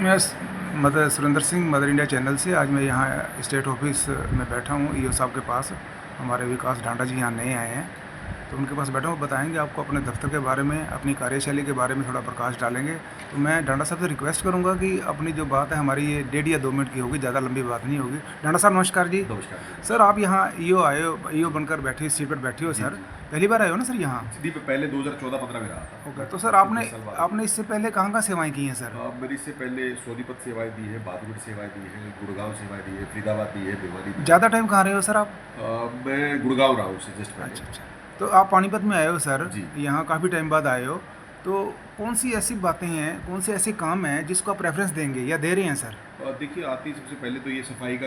मैं mother Surendra Singh mother India channel से आज मैं यहाँ स्टेट ऑफिस में बैठा हूँ ईओ साहब के पास। हमारे विकास डांडा जी यहाँ नए आए हैं, तो उनके पास बैठा हूँ। बताएंगे आपको अपने दफ्तर के बारे में, अपनी कार्यशैली के बारे में थोड़ा प्रकाश डालेंगे। तो मैं डांडा साहब से रिक्वेस्ट करूँगा कि अपनी जो बात है हमारी ये 1.5 या 2 मिनट की होगी, ज़्यादा लंबी बात नहीं होगी। डांडा साहब नमस्कार जी। नमस्कार सर आप यहाँ ईओ आए हो, ईओ बनकर बैठे सीट पर बैठे हो सर, पहली बार आए हो ना सर यहाँ? जी, पहले 2014-15 में रहा था। ओके, तो सर आपने इससे पहले कहाँ सेवाएँ की हैं सर? मैंने इससे पहले सोनीपत सेवाएं दी है, बादुगढ़ सेवाएं दी है, गुड़गांव सेवाएं दी है, फरीदाबाद दी है, भिवानी दी है। ज़्यादा टाइम कहाँ रहे हो सर आप? मैं गुड़गांव रहा हूँ उससे जस्ट पहले। अच्छा। तो आप पानीपत में आए हो सर, जी। यहाँ काफ़ी टाइम बाद आए हो, तो कौन सी ऐसी बातें हैं, कौन से ऐसे काम हैं जिसको आप प्रेफरेंस देंगे या दे रहे हैं सर? देखिए, आते ही सबसे पहले तो ये सफाई का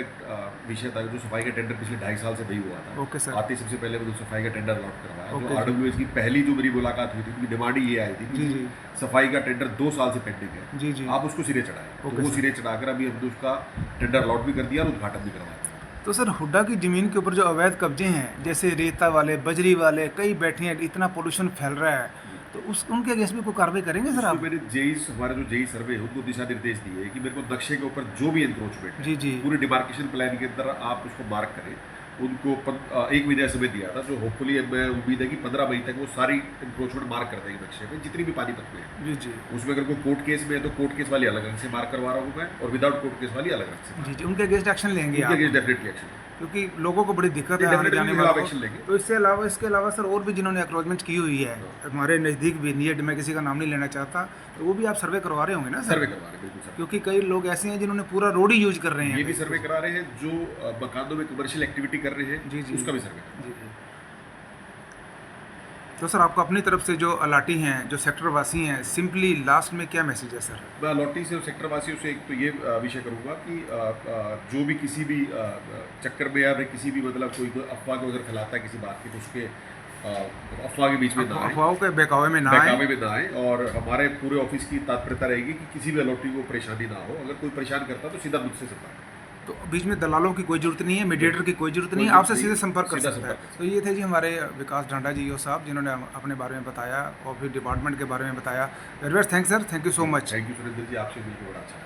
विषय था। जो सफाई का टेंडर पिछले 2.5 साल से नहीं हुआ था। Okay sir. आते ही सबसे पहले मैंने सफाई का टेंडर अलॉट करवाया। ओके जो जी। आरडब्ल्यूएस की पहली जो मेरी मुलाकात हुई थी, उनकी डिमांड ही ये आई थी जी कि जी सफाई का टेंडर 2 साल से पेंडिंग है, जी जी। आप उसको सिरे चढ़ाएं। तो ओके वो सर। सिरे चढ़ाकर अभी हमने उसका टेंडर अलॉट भी कर दिया और उद्घाटन भी करवा दिया। तो सर हुड्डा की ज़मीन के ऊपर जो अवैध कब्जे हैं, जैसे रेता वाले, बजरी वाले, कई बैठे हैं, इतना पोल्यूशन फैल रहा है, तो उनके अगेंस्ट भी कोई कार्रवाई करेंगे सर आप? मैंने हमारे जो जेई सर्वे है उनको दिशा निर्देश दिए कि मेरे को नक्शे के ऊपर जो भी एंक्रोचमेंट है, जी जी। पूरे डिमार्केशन प्लान के अंदर आप उसको मार्क करें। उनको 1 महीने समय दिया था, जो होपफुली मैं उम्मीद है कि 15 मई तक वो सारी एंक्रोचमेंट मार्क कर देंगे नक्शे पे, जितनी भी पानीपत में है। जी जी उसमें अगर कोई कोर्ट केस में है तो कोर्ट केस वाली अलग रंग से मार्क करवा रहा हूँ मैं, और विदाउट कोर्ट केस वाली अलग रंग से। जी जी, उनके अगेंस्ट एक्शन लेंगे आप? डेफिनेटली एक्शन, क्योंकि लोगों को बड़ी दिक्कत है आने जाने खिलाफ वालों एक्शन को। लेंगे। तो इसके अलावा सर और भी जिन्होंने एक्रोचमेंट की हुई है हमारे नज़दीक भी, नियत मैं किसी का नाम नहीं लेना चाहता, तो वो भी आप सर्वे करवा रहे होंगे ना सर? सर्वे करवा रहे हैं, बिल्कुल सर। क्योंकि कई लोग ऐसे हैं जिन्होंने पूरा रोड ही यूज कर रहे हैं। ये भी सर्वे करा रहे हैं, जो मकानों में कमर्शियल एक्टिविटी कर रहे हैं, जी जी, उसका भी सर्वे करा। जी जी। तो सर आपको अपनी तरफ से जो अलाटी हैं, जो सेक्टर वासी हैं, सिंपली लास्ट में क्या मैसेज है सर? मैं अलॉटी से और सेक्टर वासियों से एक तो ये विषय करूँगा कि जो भी किसी भी चक्कर में या किसी भी मतलब कोई अफवाह को अगर फैलाता है किसी बात की, तो उसके अफवाह के बीच में ना आए, अफवाहों के बहकावे में ना आए। और हमारे पूरे ऑफिस की तत्परता रहेगी कि किसी भी अलॉटी को परेशानी ना हो। अगर कोई परेशान करता है तो सीधा मुझसे संपर्क। तो बीच में दलालों की कोई जरूरत नहीं है, मीडिएटर की कोई जरूरत नहीं है, आपसे सीधे संपर्क कर सकता है। तो ये थे जी हमारे विकास डांडा जी ईओ साहब, जिन्होंने अपने बारे में बताया और फिर डिपार्टमेंट के बारे में बताया। Very very thanks sir, thank you so much. Thank you Surendra ji, आपसे मिलकर बड़ा अच्छा है।